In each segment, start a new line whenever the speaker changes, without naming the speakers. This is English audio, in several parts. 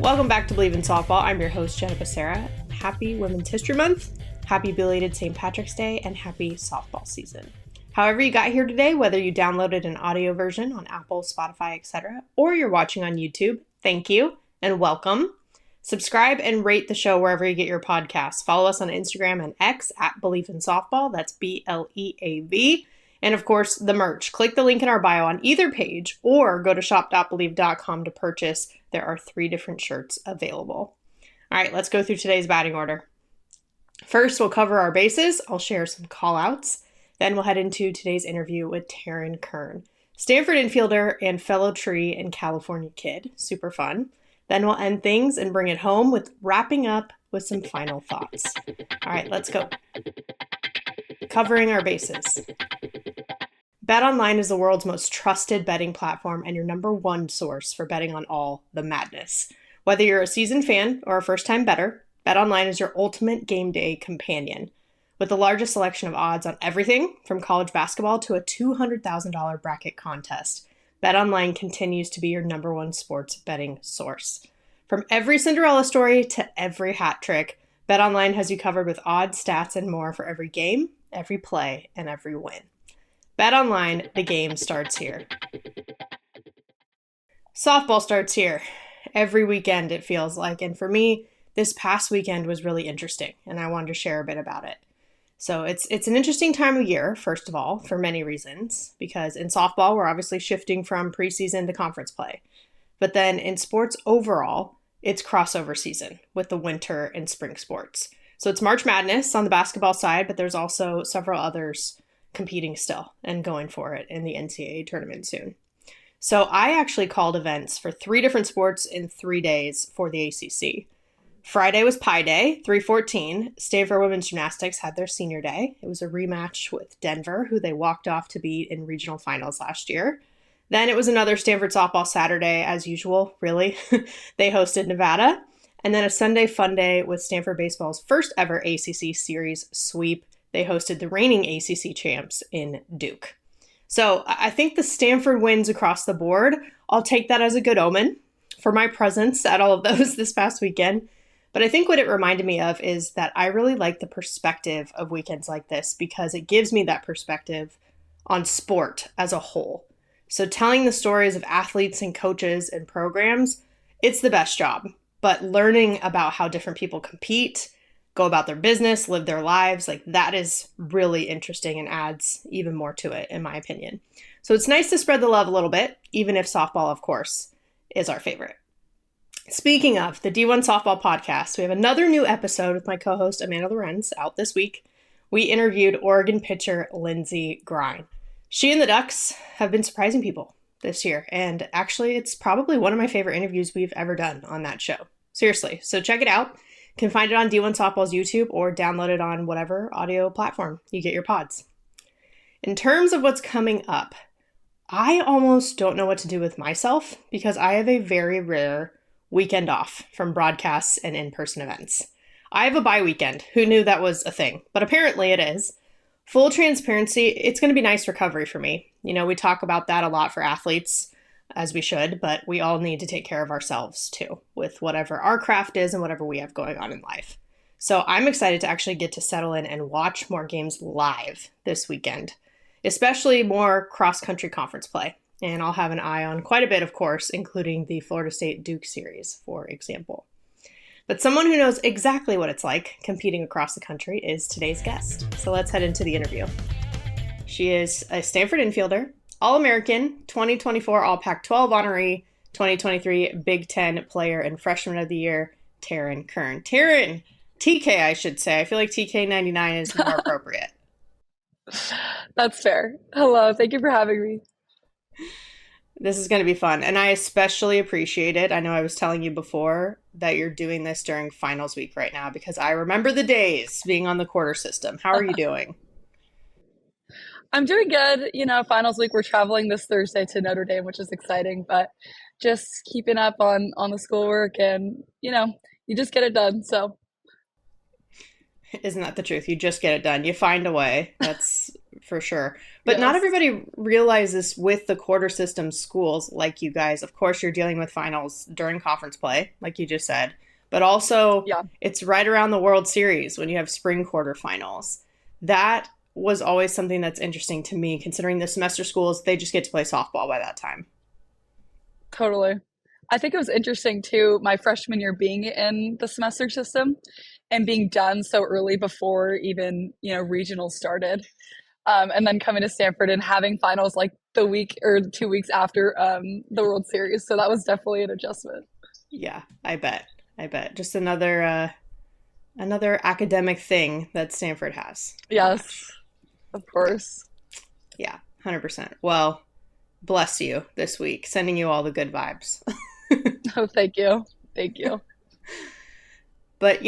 Welcome back to Bleav in Softball. I'm your host, Jenna. Happy Women's History Month, happy belated St. Patrick's Day, and happy softball season. However you got here today, whether you downloaded an audio version on Apple, Spotify, etc., or you're watching on YouTube, thank you and welcome. Subscribe and rate the show wherever you get your podcasts. Follow us on Instagram and X at Bleav in Softball. That's BLEAV. And of course, the merch. Click the link in our bio on either page or go to shop.bleav.com to purchase. There are 3 different shirts available. All right, let's go through today's batting order. First, we'll cover our bases. I'll share some call outs. Then we'll head into today's interview with Taryn Kern, Stanford infielder and fellow Tree and California kid. Super fun. Then we'll end things and bring it home with wrapping up with some final thoughts. All right, let's go. Covering our bases. BetOnline is the world's most trusted betting platform and your number one source for betting on all the madness. Whether you're a seasoned fan or a first-time bettor, BetOnline is your ultimate game day companion. With the largest selection of odds on everything from college basketball to a $200,000 bracket contest, BetOnline continues to be your number one sports betting source. From every Cinderella story to every hat trick, BetOnline has you covered with odds, stats, and more for every game, every play, and every win. BetOnline, the game starts here. Softball starts here. Every weekend, it feels like. And for me, this past weekend was really interesting, and I wanted to share a bit about it. So it's an interesting time of year, first of all, for many reasons, because in softball, we're obviously shifting from preseason to conference play. But then in sports overall, it's crossover season with the winter and spring sports. So it's March Madness on the basketball side, but there's also several others competing still and going for it in the NCAA tournament soon. So I actually called events for 3 different sports in 3 days for the ACC. Friday was Pi Day, 3/14. Stanford women's gymnastics had their senior day. It was a rematch with Denver, who they walked off to beat in regional finals last year. Then it was another Stanford softball Saturday, as usual, really. They hosted Nevada. And then a Sunday fun day with Stanford baseball's first ever ACC series sweep. They hosted the reigning ACC champs in Duke. So I think the Stanford wins across the board. I'll take that as a good omen for my presence at all of those this past weekend. But I think what it reminded me of is that I really like the perspective of weekends like this because it gives me that perspective on sport as a whole. So telling the stories of athletes and coaches and programs, it's the best job. But learning about how different people compete, go about their business, live their lives, like that is really interesting and adds even more to it, in my opinion. So it's nice to spread the love a little bit, even if softball, of course, is our favorite. Speaking of the D1 Softball Podcast, we have another new episode with my co-host Amanda Lorenz out this week. We interviewed Oregon pitcher Lindsey Grine. She and the Ducks have been surprising people this year, and actually it's probably one of my favorite interviews we've ever done on that show. Seriously, so check it out. You can find it on D1 Softball's YouTube or download it on whatever audio platform you get your pods. In terms of what's coming up, I almost don't know what to do with myself because I have a very rare weekend off from broadcasts and in-person events. I have a bye weekend. Who knew that was a thing? But apparently it is. Full transparency, it's going to be nice recovery for me. You know, we talk about that a lot for athletes, as we should, but we all need to take care of ourselves too, with whatever our craft is and whatever we have going on in life. So I'm excited to actually get to settle in and watch more games live this weekend, especially more cross-country conference play. And I'll have an eye on quite a bit, of course, including the Florida State Duke series, for example. But someone who knows exactly what it's like competing across the country is today's guest. So let's head into the interview. She is a Stanford infielder, All-American, 2024 All-Pac-12 honoree, 2023 Big Ten Player and Freshman of the Year, Taryn Kern. Taryn, TK, I should say. I feel like TK99 is more appropriate.
That's fair. Hello, thank you for having me.
This is going to be fun. And I especially appreciate it. I know I was telling you before that you're doing this during finals week right now because I remember the days being on the quarter system. How are you doing?
I'm doing good. You know, finals week, we're traveling this Thursday to Notre Dame, which is exciting, but just keeping up on the schoolwork and, you know, you just get it done. So
Isn't that the truth? You just get it done. You find a way. That's for sure. But not
Yes.
everybody realizes with the quarter system schools like you guys, of course, you're dealing with finals during conference play, like you just said, but also
Yeah,
it's right around the World Series when you have spring quarterfinals. That was always something that's interesting to me, considering the semester schools, they just get to play softball by that time.
totally. I think it was interesting too, my freshman year being in the semester system and being done so early before even, regionals started. And then coming to Stanford and having finals like the week or 2 weeks after the World Series. So that was definitely an adjustment.
Yeah, I bet. I bet. Just another academic thing that Stanford has, pretty much.
Yes, of
Yeah.
course.
Yeah, 100%. Well, bless you this week, sending you all the good vibes.
Oh, thank you. Thank you.
But,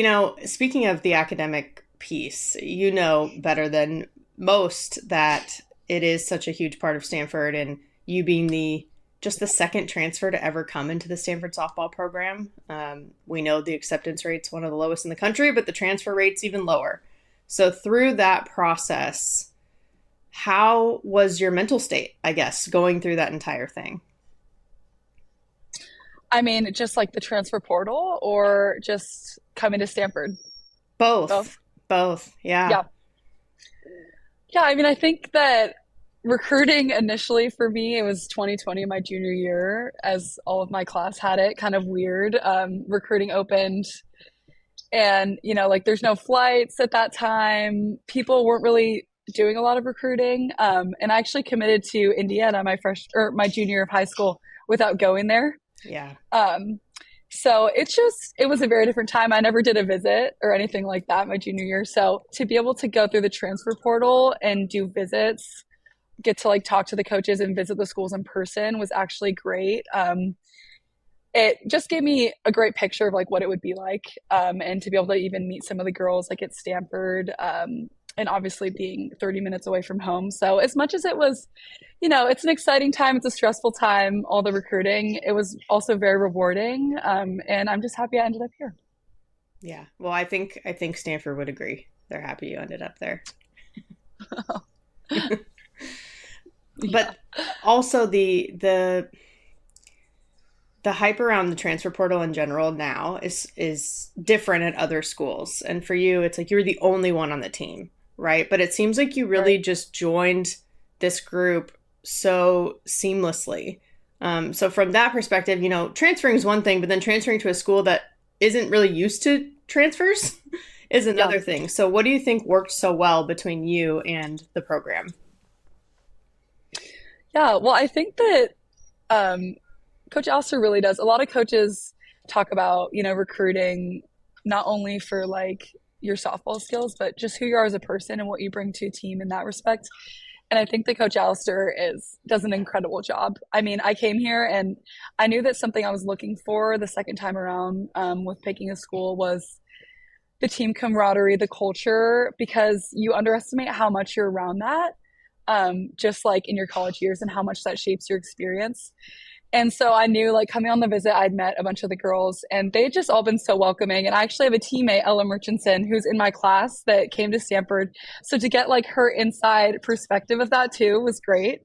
speaking of the academic piece, you know better than most that it is such a huge part of Stanford, and you being the second transfer to ever come into the Stanford softball program. We know the acceptance rate's one of the lowest in the country, but the transfer rate's even lower. So through that process, how was your mental state, I guess, going through that entire thing?
I mean, just like the transfer portal or just coming to Stanford?
Both.
Both?
Both. Yeah.
Yeah. Yeah, I mean, I think that recruiting initially for me, it was 2020, my junior year, as all of my class had it, kind of weird. Recruiting opened, and like there's no flights at that time. People weren't really doing a lot of recruiting, and I actually committed to Indiana my junior year of high school without going there.
Yeah.
Um, so it was a very different time. I never did a visit or anything like that my junior year. So to be able to go through the transfer portal and do visits, get to like talk to the coaches and visit the schools in person was actually great. It just gave me a great picture of like what it would be like, and to be able to even meet some of the girls like at Stanford, and obviously being 30 minutes away from home. So as much as it was, it's an exciting time, it's a stressful time, all the recruiting, it was also very rewarding, and I'm just happy I ended up here.
Yeah. Well, I think Stanford would agree. They're happy you ended up there.
Yeah.
But also the hype around the transfer portal in general now is different at other schools. And for you, it's like you're the only one on the team, right? But it seems like you
Right.
really just joined this group so seamlessly. So from that perspective, transferring is one thing, but then transferring to a school that isn't really used to transfers is
Yeah.
another thing. So what do you think worked so well between you and the program?
Yeah. Well, I think that um, Coach Alistair really does. A lot of coaches talk about, recruiting not only for like your softball skills, but just who you are as a person and what you bring to a team in that respect. And I think that Coach Alistair does an incredible job. I mean, I came here and I knew that something I was looking for the second time around, with picking a school was the team camaraderie, the culture, because you underestimate how much you're around that, just like in your college years and how much that shapes your experience. And so I knew, like, coming on the visit, I'd met a bunch of the girls and they'd just all been so welcoming. And I actually have a teammate, Ella Murchison, who's in my class that came to Stanford. So to get like her inside perspective of that too was great.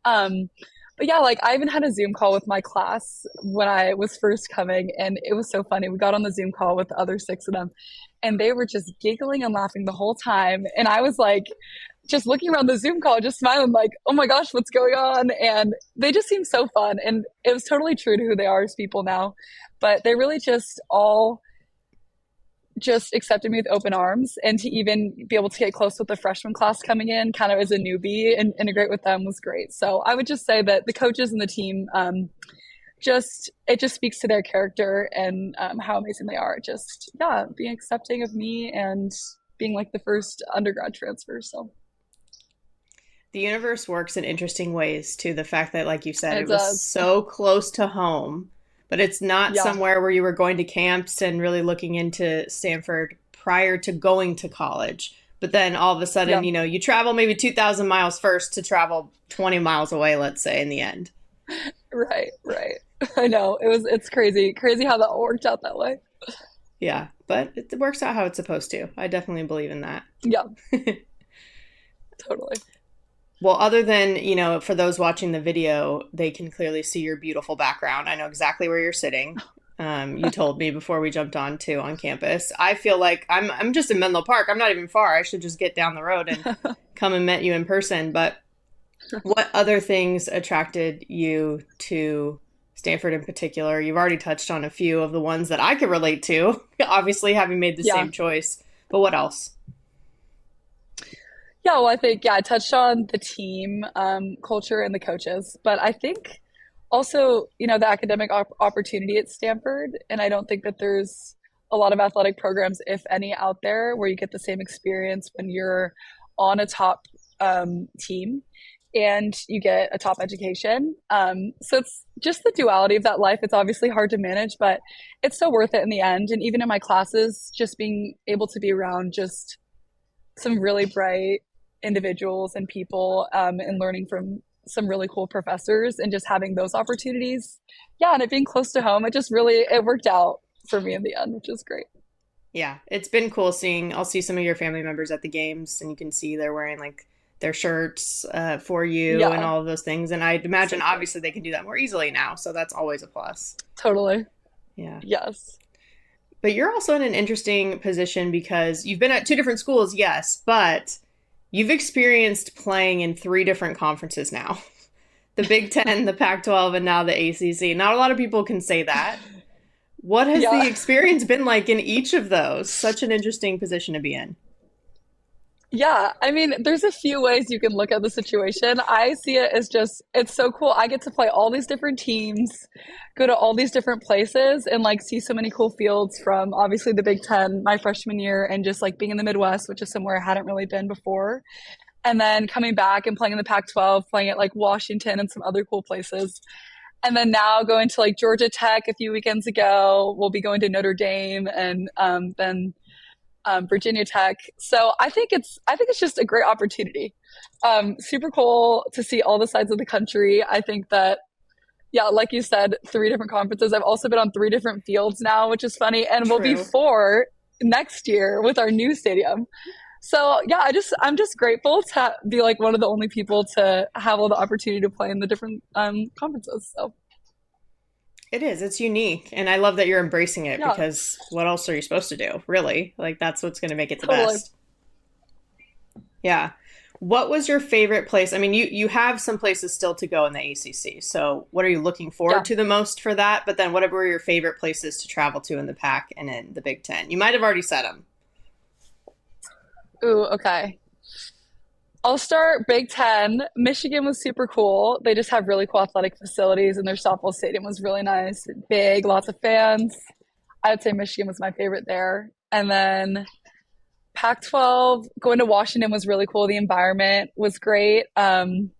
Um, but yeah, like I even had a Zoom call with my class when I was first coming, and it was so funny. We got on the Zoom call with the other six of them, and they were just giggling and laughing the whole time. And I was like, just looking around the Zoom call, just smiling, like, oh my gosh, what's going on? And they just seemed so fun. And it was totally true to who they are as people now. But they really just all just accepted me with open arms. And to even be able to get close with the freshman class coming in, kind of as a newbie, and integrate with them was great. So I would just say that the coaches and the team, it just speaks to their character and how amazing they are. Just, yeah, being accepting of me and being like the first undergrad transfer. So
The universe works in interesting ways too. The fact that, like you said,
it
it was
does.
so close to home, but it's not
Yeah.
somewhere where you were going to camps and really looking into Stanford prior to going to college. But then all of a sudden,
Yeah.
you travel maybe 2,000 miles first to travel 20 miles away, let's say, in the end.
Right. Right. I know. It's crazy. Crazy how that all worked out that way.
Yeah, but it works out how it's supposed to. I definitely believe in that.
Yeah, totally.
Well, other than, for those watching the video, they can clearly see your beautiful background. I know exactly where you're sitting. You told me before we jumped on too on campus. I feel like I'm just in Menlo Park. I'm not even far. I should just get down the road and come and meet you in person. But what other things attracted you to Stanford in particular? You've already touched on a few of the ones that I could relate to, obviously having made the
Yeah.
same choice. But what else?
Yeah, well, I think, yeah, I touched on the team culture and the coaches, but I think also, the academic opportunity at Stanford. And I don't think that there's a lot of athletic programs, if any, out there where you get the same experience when you're on a top team and you get a top education. So it's just the duality of that life. It's obviously hard to manage, but it's so worth it in the end. And even in my classes, just being able to be around just some really bright individuals and people, and learning from some really cool professors and just having those opportunities. Yeah, and it being close to home, it worked out for me in the end, which is great.
Yeah, it's been cool seeing. I'll see some of your family members at the games, and you can see they're wearing like their shirts for you and
Yeah,
all of those things. And I'd imagine
so cool.
obviously they can do that more easily now, so that's always a plus.
Totally.
Yeah.
Yes.
But you're also in an interesting position because you've been at two different schools, yes, but you've experienced playing in three different conferences now. The Big Ten, the Pac-12, and now the ACC. Not a lot of people can say that. What has the
Yeah.
experience been like in each of those? Such an interesting position to be in.
Yeah, I mean, there's a few ways you can look at the situation. I see it as just, it's so cool. I get to play all these different teams, go to all these different places, and like see so many cool fields from obviously the Big Ten my freshman year, and just like being in the Midwest, which is somewhere I hadn't really been before. And then coming back and playing in the Pac 12, playing at like Washington and some other cool places. And then now going to like Georgia Tech a few weekends ago. We'll be going to Notre Dame, and then Virginia Tech. So I think it's just a great opportunity. Super cool to see all the sides of the country. I think that, yeah, like you said, three different conferences. I've also been on three different fields now, which is funny, and will be
True.
four next year with our new stadium. So yeah, I'm just grateful to be like one of the only people to have all the opportunity to play in the different conferences. So
It is. It's unique. And I love that you're embracing it
yeah,
because what else are you supposed to do, really? Like, that's what's going to make it the
totally.
best. Yeah. What was your favorite place? I mean, you have some places still to go in the ACC. So, what are you looking forward
Yeah.
to the most for that? But then, what were your favorite places to travel to in the Pac and in the Big Ten? You might have already said them.
Ooh, okay. I'll start Big Ten. Michigan was super cool. They just have really cool athletic facilities, and their softball stadium was really nice, big, lots of fans. I would say Michigan was my favorite there. And then Pac 12, going to Washington was really cool. The environment was great. And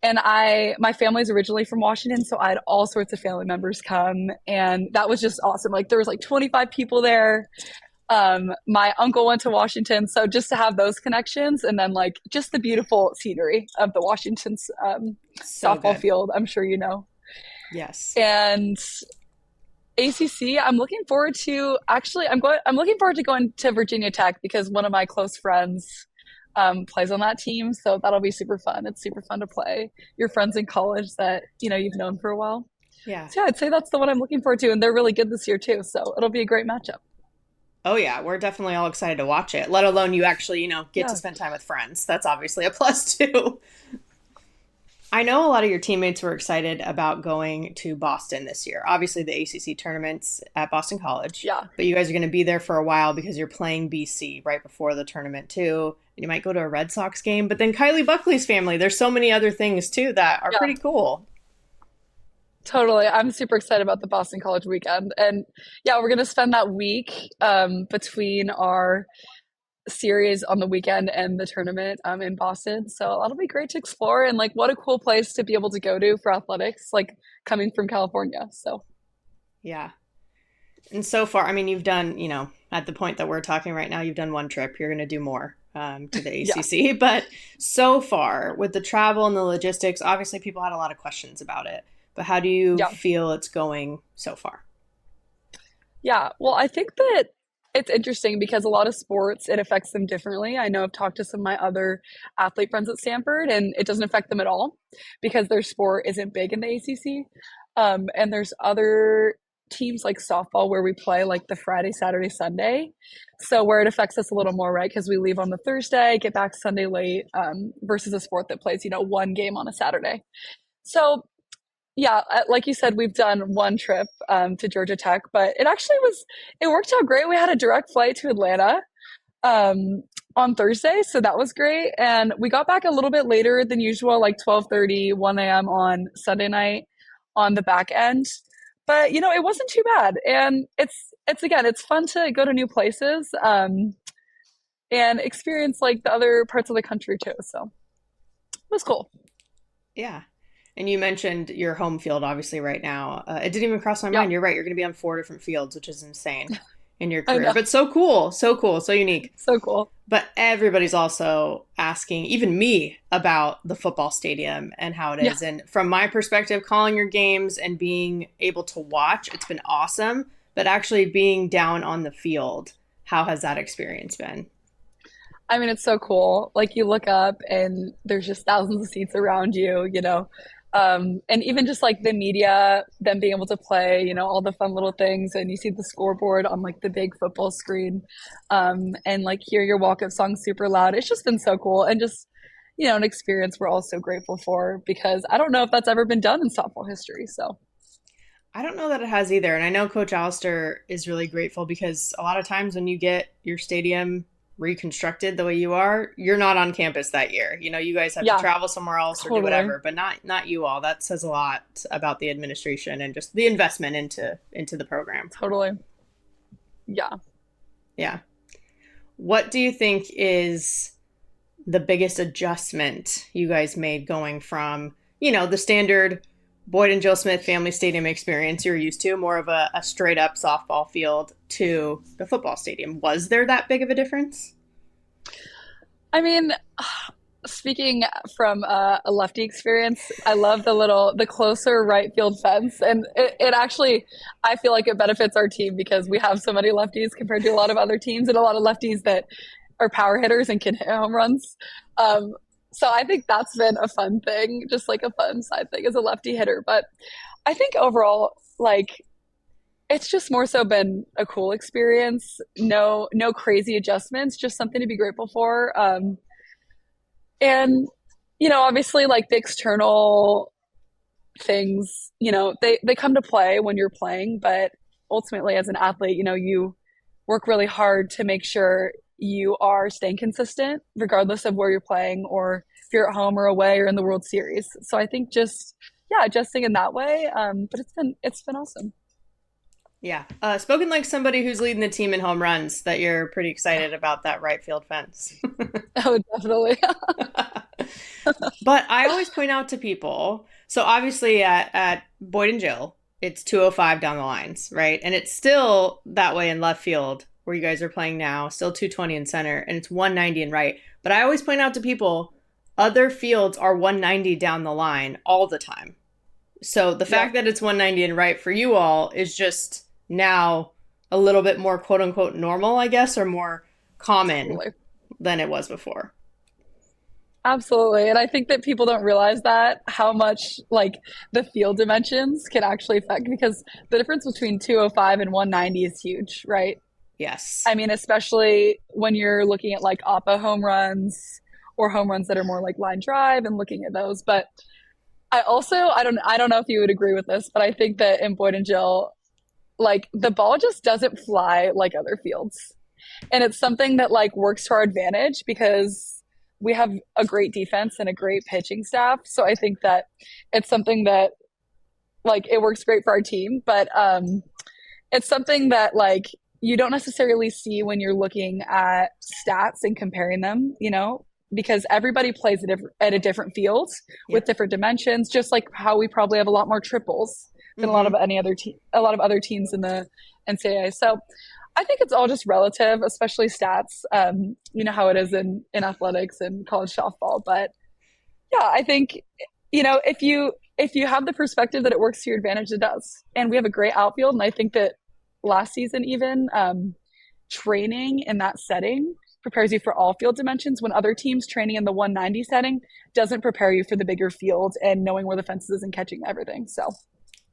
my family's originally from Washington, so I had all sorts of family members come, and that was just awesome. Like there was like 25 people there. My uncle went to Washington, so just to have those connections, and then like just the beautiful scenery of the Washington's
So
softball
good.
field, I'm sure you know.
Yes.
And ACC, I'm looking forward to actually I'm looking forward to going to Virginia Tech because one of my close friends plays on that team, so that'll be super fun. It's super fun to play your friends in college that you've known for a while.
Yeah.
So yeah, I'd say that's the one I'm looking forward to, and they're really good this year too, so it'll be a great matchup.
Oh, yeah. We're definitely all excited to watch it, let alone you actually, get to
Yeah,
spend time with friends. That's obviously a plus, too. I know a lot of your teammates were excited about going to Boston this year. Obviously, the ACC tournament's at Boston College,
yeah,
but you guys are going to be there for a while because you're playing BC right before the tournament, too. And you might go to a Red Sox game, but then Kylie Buckley's family. There's so many other things, too, that are
yeah.
pretty cool.
Totally. I'm super excited about the Boston College weekend. And yeah, we're going to spend that week between our series on the weekend and the tournament in Boston. So that'll be great to explore. And like, what a cool place to be able to go to for athletics, like coming from California. So
Yeah. And so far, I mean, you've done, at the point that we're talking right now, you've done one trip. You're going to do more to the
yeah,
ACC. But so far, with the travel and the logistics, obviously people had a lot of questions about it. But how do you
yeah,
feel it's going so far?
yeah. Well, I think that. It's interesting because a lot of sports, it affects them differently. I know I've talked to some of my other athlete friends at Stanford, and it doesn't affect them at all because their sport isn't big in the ACC. And there's other teams like softball where we play like the Friday, Saturday, Sunday. So where it affects us a little more, right? Because we leave on the Thursday, get back Sunday late, versus a sport that plays, one game on a Saturday. So yeah, like you said, we've done one trip to Georgia Tech, but it worked out great. We had a direct flight to Atlanta on Thursday, so that was great. And we got back a little bit later than usual, like 12:30, 1 a.m. on Sunday night on the back end. But it wasn't too bad. And it's fun to go to new places and experience like the other parts of the country too. So it was cool.
Yeah. And you mentioned your home field, obviously, right now. It didn't even cross my
Yeah,
mind. You're right. You're going to be on 4 different fields, which is insane in your
I
career.
know.
But so cool. So cool. So unique.
So cool.
But everybody's also asking, even me, about the football stadium and how it
Yeah.
is. And from my perspective, calling your games and being able to watch, it's been awesome. But actually being down on the field, how has that experience been?
I mean, it's so cool. Like you look up and there's just thousands of seats around you. And even just like the media, them being able to play, all the fun little things, and you see the scoreboard on like the big football screen, and like hear your walk-up song super loud. It's just been so cool, and just an experience we're all so grateful for because I don't know if that's ever been done in softball history. So
I don't know that it has either. And I know Coach Alistair is really grateful because a lot of times when you get your stadium reconstructed the way you are, you're not on campus that year. You guys have to
yeah,
travel somewhere else or do
totally,
whatever, but not you all. That says a lot about the administration and just the investment into the program.
totally, yeah.
Yeah. What do you think is the biggest adjustment you guys made going from, the standard Boyd and Jill Smith family stadium experience you're used to, more of a straight up softball field, to the football stadium? Was there that big of a difference?
I mean, speaking from a lefty experience, I love the closer right field fence, and it actually, I feel like it benefits our team because we have so many lefties compared to a lot of other teams, and a lot of lefties that are power hitters and can hit home runs. Um, so I think that's been a fun thing, just like a fun side thing as a lefty hitter. But I think overall, like it's just more so been a cool experience. No crazy adjustments, just something to be grateful for. And obviously like the external things, they come to play when you're playing, but ultimately as an athlete, you work really hard to make sure you are staying consistent regardless of where you're playing, or if you're at home or away or in the World Series. So I think just yeah, adjusting in that way. But it's been awesome.
Yeah. Spoken like somebody who's leading the team in home runs, that you're pretty excited about that right field fence.
Oh, definitely.
But I always point out to people, so obviously at Boyd and Jill, it's 205 down the lines, right? And it's still that way in left field where you guys are playing now, still 220 in center, and it's 190 in right. But I always point out to people, other fields are 190 down the line all the time. So the
Yeah,
fact that it's 190 in right for you all is just now a little bit more quote unquote normal, I guess, or more common
totally.
than it was before.
Absolutely. And I think that people don't realize that how much like the field dimensions can actually affect, because the difference between 205 and 190 is huge, right?
Yes.
I mean, especially when you're looking at like Oppo home runs or home runs that are more like line drive and looking at those. But I don't know if you would agree with this, but I think that in Boyd and Jill, like the ball just doesn't fly like other fields. And it's something that like works to our advantage because we have a great defense and a great pitching staff. So I think that it's something that like it works great for our team, but it's something that like you don't necessarily see when you're looking at stats and comparing them, because everybody plays at a different field with
Yep.
different dimensions, just like how we probably have a lot more triples than
Mm-hmm.
a lot of other teams in the NCAA. So I think it's all just relative, especially stats. You know how it is in athletics and college softball. But yeah, I think if you have the perspective that it works to your advantage, it does. And we have a great outfield, and I think that last season even training in that setting prepares you for all field dimensions when other teams training in the 190 setting doesn't prepare you for the bigger field and knowing where the fence is and catching everything. So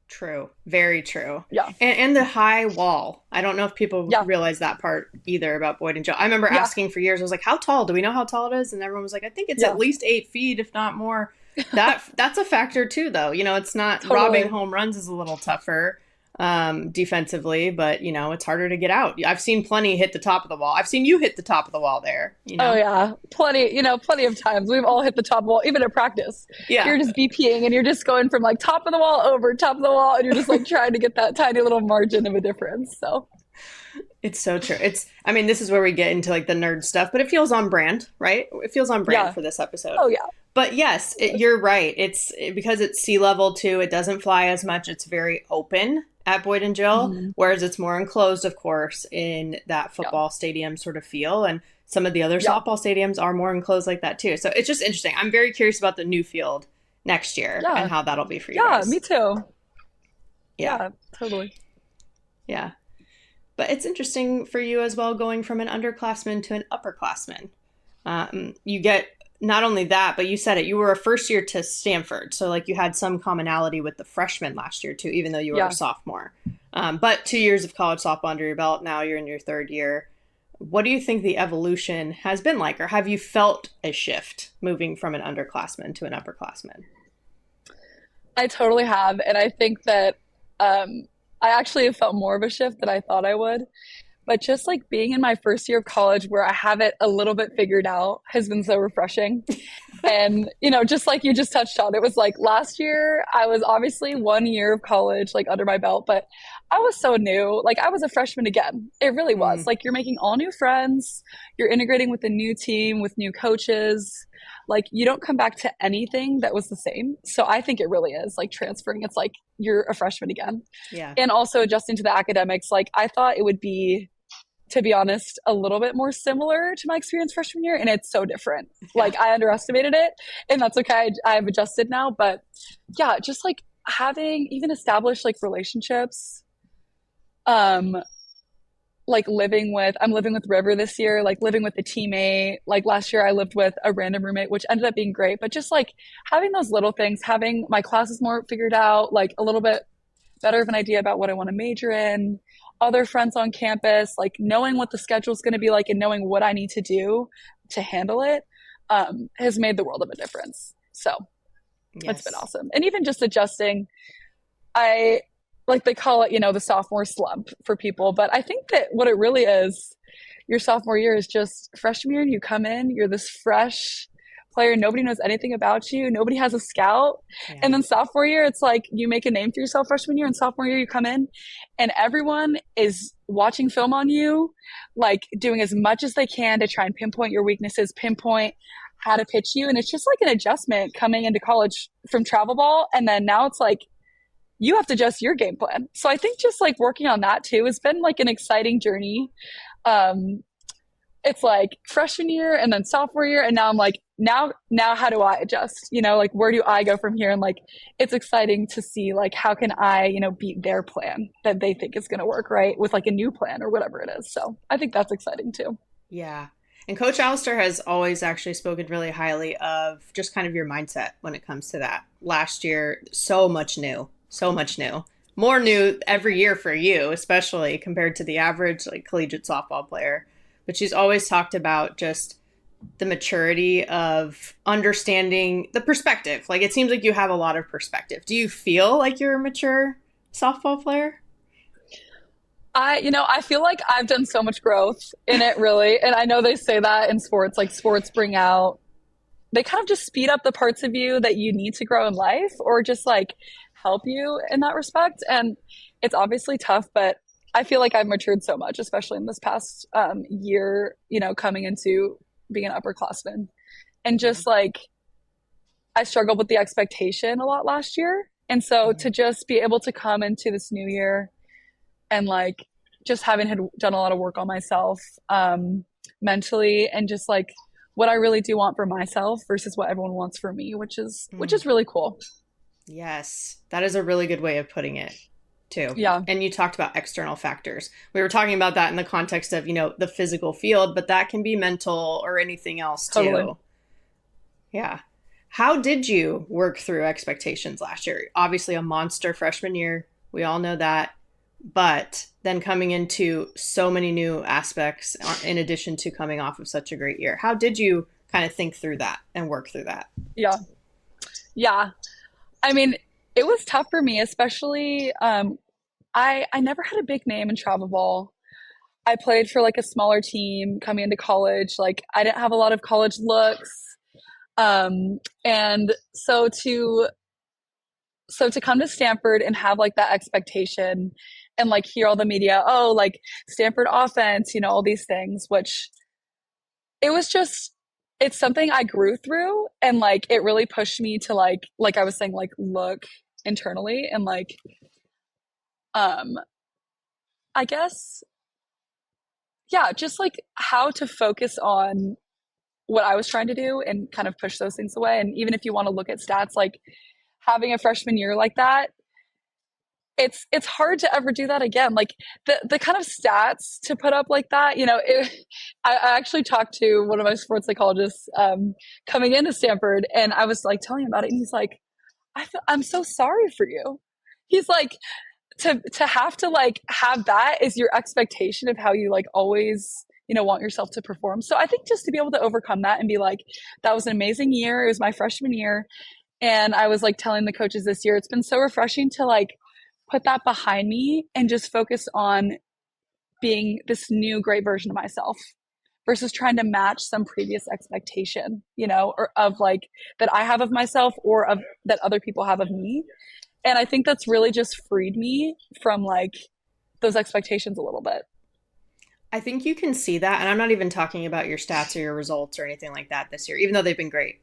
True. Very true.
yeah,
And the high wall. I don't know if people
yeah,
realize that part either about Boyd and Joe. I remember
yeah,
asking for years, I was like, how tall? Do we know how tall it is? And everyone was like, I think it's
yeah,
at least 8 feet, if not more. That's a factor too, though. It's not robbing
totally.
home runs is a little tougher defensively, but it's harder to get out. I've seen plenty hit the top of the wall. I've seen you hit the top of the wall
Oh
there.
yeah, plenty of times. We've all hit the top wall, even at practice.
Yeah.
You're just BPing and you're just going from like top of the wall over top of the wall, and you're just like trying to get that tiny little margin of a difference. So
It's so true. I mean, this is where we get into like the nerd stuff, but it feels on brand, right? It feels on brand
yeah,
for this episode.
oh yeah,
But yes, you're right. Because it's sea level too. It doesn't fly as much. It's very open at Boyd and Jill,
hmm
whereas it's more enclosed, of course, in that
yeah,
football stadium sort of feel. And some of the other
yeah,
softball stadiums are more enclosed like that too. So it's just interesting. I'm very curious about the new field next year and
yeah,
how that'll be for you
yeah.
guys.
Me too.
Yeah,
Yeah, totally.
yeah. But it's interesting for you as well, going from an underclassman to an upperclassman. You get not only that, but you said it, you were a first year to Stanford. So, like, you had some commonality with the freshmen last year, too, even though you were a
Yeah.
sophomore. But 2 years of college softball under your belt. Now you're in your third year. What do you think the evolution has been like? Or have you felt a shift moving from an underclassman to an upperclassman?
I totally have. And I think that I actually have felt more of a shift than I thought I would. But just like being in my first year of college where I have it a little bit figured out has been so refreshing. And, just like you just touched on, it was like last year, I was obviously 1 year of college, like under my belt, but I was so new. Like I was a freshman again. It really was.
Mm,
Like you're making all new friends, you're integrating with a new team, with new coaches. Like you don't come back to anything that was the same. So I think it really is like transferring. It's like you're a freshman again.
yeah.
And also adjusting to the academics. Like I thought it would be, to be honest, a little bit more similar to my experience freshman year, and it's so different.
Yeah.
Like I underestimated it, and that's okay. I've adjusted now, but yeah, just like having even established like relationships, um, like I'm living with River this year, like living with a teammate. Like last year, I lived with a random roommate, which ended up being great. But just like having those little things, having my classes more figured out, like a little bit better of an idea about what I want to major in, other friends on campus, like knowing what the schedule is going to be like and knowing what I need to do to handle it has made the world of a difference. So it's been
Yes.
awesome. And even just adjusting, I like they call it, the sophomore slump for people, but I think that what it really is, your sophomore year is just freshman year. You come in, you're this fresh player. Nobody knows anything about you. Nobody has a scout. And
Yeah.
then sophomore year, it's like you make a name for yourself freshman year. And sophomore year, you come in and everyone is watching film on you, like doing as much as they can to try and pinpoint your weaknesses, pinpoint how to pitch you. And it's just like an adjustment coming into college from travel ball. And then now it's like, you have to adjust your game plan. So I think just like working on that too has been like an exciting journey. Um, it's like freshman year and then sophomore year, and now I'm like, now how do I adjust? Like where do I go from here? And like it's exciting to see like how can I, beat their plan that they think is going to work, right, with like a new plan or whatever it is. So I think that's exciting too.
Yeah. And Coach Alistair has always actually spoken really highly of just kind of your mindset when it comes to that. Last year, so much new, so much new. More new every year for you, especially compared to the average like collegiate softball player. But she's always talked about just the maturity of understanding the perspective. Like it seems like you have a lot of perspective. Do you feel like you're a mature softball player?
I feel like I've done so much growth in it, really. And I know they say that in sports, like sports bring out, they kind of just speed up the parts of you that you need to grow in life or just like help you in that respect. And it's obviously tough, but I feel like I've matured so much, especially in this past year, coming into being an upperclassman. And just like, I struggled with the expectation a lot last year. And so
Mhm.
to just be able to come into this new year and like just having had done a lot of work on myself mentally and just like what I really do want for myself versus what everyone wants for me, which is
Mm.
really cool.
Yes, that is a really good way of putting it. too.
Yeah,
And you talked about external factors. We were talking about that in the context of, the physical field, but that can be mental or anything else
totally.
too. Yeah. How did you work through expectations last year? Obviously, a monster freshman year. We all know that. But then coming into so many new aspects in addition to coming off of such a great year. How did you kind of think through that and work through that?
Yeah. Yeah. I mean, it was tough for me, especially I never had a big name in travel ball. I played for like a smaller team coming into college. Like I didn't have a lot of college looks. And so to come to Stanford and have like that expectation and like hear all the media, oh, like Stanford offense, all these things, which it was just it's something I grew through and like it really pushed me to like I was saying, like look internally and like um I guess yeah, just like how to focus on what I was trying to do and kind of push those things away. And even if you want to look at stats, like having a freshman year like that, it's hard to ever do that again. Like the kind of stats to put up like that, I actually talked to one of my sports psychologists coming into Stanford, and I was like telling him about it, and he's like, I'm so sorry for you. He's like, to have to like have that is your expectation of how you like always want yourself to perform. So I think just to be able to overcome that and be like, that was an amazing year. It was my freshman year. And I was like telling the coaches this year, it's been so refreshing to like put that behind me and just focus on being this new great version of myself versus trying to match some previous expectation, or of like that I have of myself or of that other people have of me. And I think that's really just freed me from like those expectations a little bit.
I think you can see that. And I'm not even talking about your stats or your results or anything like that this year, even though they've been great.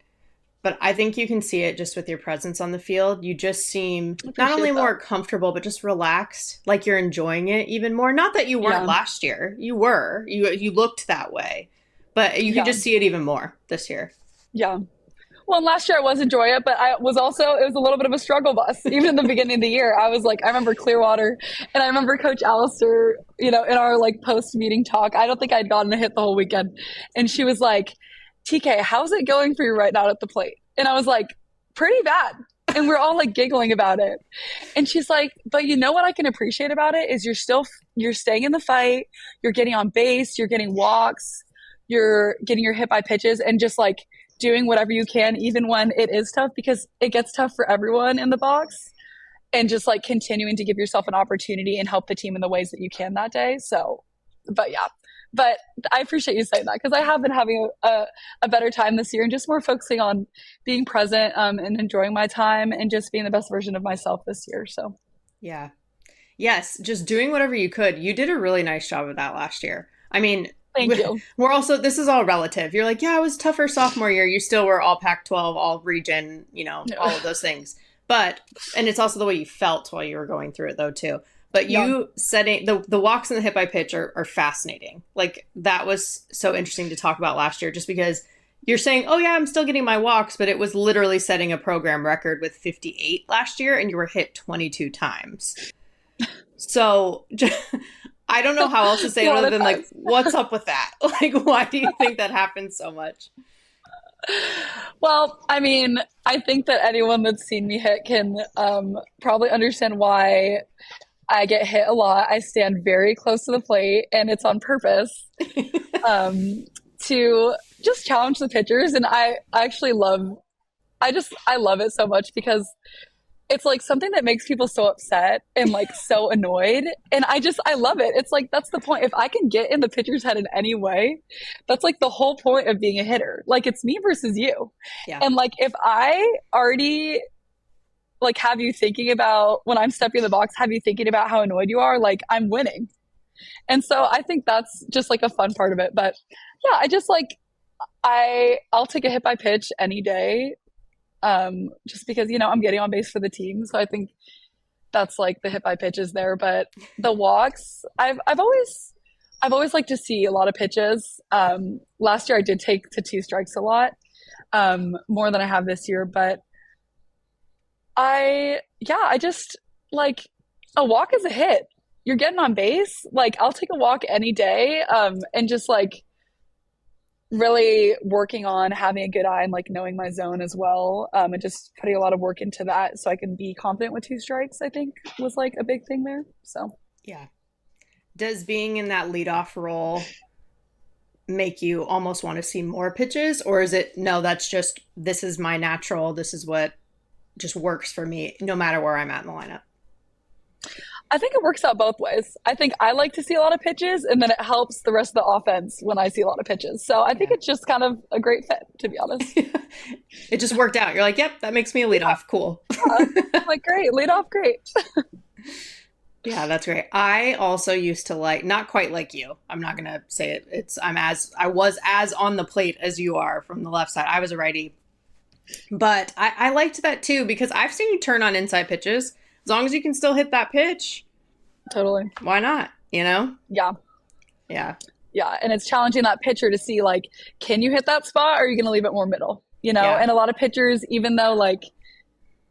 But I think you can see it just with your presence on the field. You just seem
I
not only
appreciate that.
more comfortable, but just relaxed, like you're enjoying it even more. Not that you weren't
Yeah.
last year. You were. You looked that way. But you can
Yeah.
just see it even more this year.
Yeah. Well, last year I was enjoying it, but it was a little bit of a struggle bus. Even in the beginning of the year, I was like, I remember Clearwater and I remember Coach Allister, in our like post meeting talk. I don't think I'd gotten a hit the whole weekend. And she was like, TK, how's it going for you right now at the plate? And I was like, pretty bad. And we're all like giggling about it. And she's like, but you know what I can appreciate about it is you're staying in the fight, you're getting on base, you're getting walks, you're getting your hit by pitches and just like doing whatever you can, even when it is tough, because it gets tough for everyone in the box, and just like continuing to give yourself an opportunity and help the team in the ways that you can that day. So, but yeah, but I appreciate you saying that because I have been having a better time this year and just more focusing on being present and enjoying my time and just being the best version of myself this year. So,
Yeah. Yes, just doing whatever you could. You did a really nice job of that last year. I mean,
thank you.
we're also, this is all relative. You're like, yeah, it was tougher sophomore year. You still were all Pac 12, all region, all of those things. But, and it's also the way you felt while you were going through it, though, too. But
Yeah.
you setting the walks and the hit by pitch are fascinating. Like, that was so interesting to talk about last year, just because you're saying, oh, yeah, I'm still getting my walks, but it was literally setting a program record with 58 last year, and you were hit 22 times. So I don't know how else to say it other than like, what's up with that? Like, why do you think that happens so much?
Well, I mean, I think that anyone that's seen me hit can probably understand why I get hit a lot. I stand very close to the plate, and it's on purpose um, to just challenge the pitchers. And I actually I love it so much because it's like something that makes people so upset and like so annoyed. And I love it. It's like, that's the point. If I can get in the pitcher's head in any way, that's like the whole point of being a hitter. Like it's me versus you.
Yeah.
And like, if I already like have you thinking about when I'm stepping in the box, have you thinking about how annoyed you are, like I'm winning. And so I think that's just like a fun part of it. But yeah, I just like, I'll take a hit by pitch any day just because I'm getting on base for the team. So I think that's like the hit by pitches there. But the walks, I've always liked to see a lot of pitches. Last year I did take to two strikes a lot, more than I have this year. But I just like A walk is a hit. You're getting on base. Like I'll take a walk any day, and just like really working on having a good eye and like knowing my zone as well, and just putting a lot of work into that so I can be confident with two strikes, I think was like a big thing there. So
Yeah. Does being in that leadoff role make you almost want to see more pitches, or is it no, that's just this is my natural, this is what just works for me no matter where I'm at in the lineup?
I think it works out both ways. I think I like to see a lot of pitches, and then it helps the rest of the offense when I see a lot of pitches. So I think
Yeah.
it's just kind of a great fit, to be honest.
It just worked out. You're like, yep, that makes me a
Yeah,
leadoff. Cool.
yeah. I'm like, great, lead off, great.
Yeah, that's great. I also used to like, not quite like you. I'm not gonna say it. I was as on the plate as you are from the left side. I was a righty, but I liked that too because I've seen you turn on inside pitches. As long as you can still hit that pitch,
Totally.
why not? You know?
Yeah.
Yeah.
Yeah. And it's challenging that pitcher to see, like, can you hit that spot or are you going to leave it more middle? You know,
Yeah.
and a lot of pitchers, even though, like,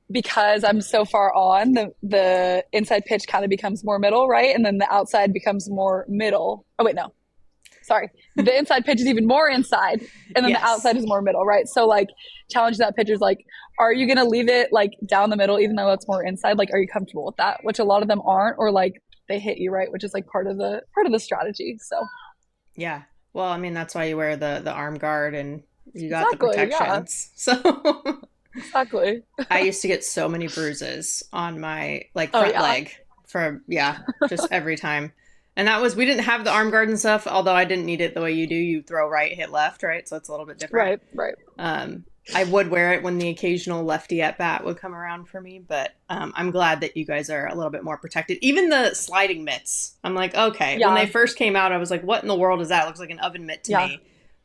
because I'm so far on, the inside pitch kind of becomes more middle, right? And then the outside becomes more middle. Oh, wait, no. Sorry. The inside pitch is even more inside, and then the
Yes.
outside is more middle, right? So, like, challenge that pitcher's like, are you going to leave it, like, down the middle, even though it's more inside? Like, are you comfortable with that? Which a lot of them aren't, or, like, they hit you, right? Which is, like, part of the strategy. So,
Yeah. Well, I mean, that's why you wear the arm guard and you got the
exactly. Yeah.
protections. So
Exactly.
I used to get so many bruises on my like
Oh,
front
yeah.
leg for yeah, just every time. And that was we didn't have the arm guard and stuff, although I didn't need it the way you do. You throw right, hit left, right? So it's a little bit different.
Right. Right.
Um, I would wear it when the occasional lefty at bat would come around for me, but I'm glad that you guys are a little bit more protected. Even the sliding mitts, I'm like, okay. When they
Yeah.
first came out, I was like, what in the world is that? It looks like an oven mitt to
Yeah.
me.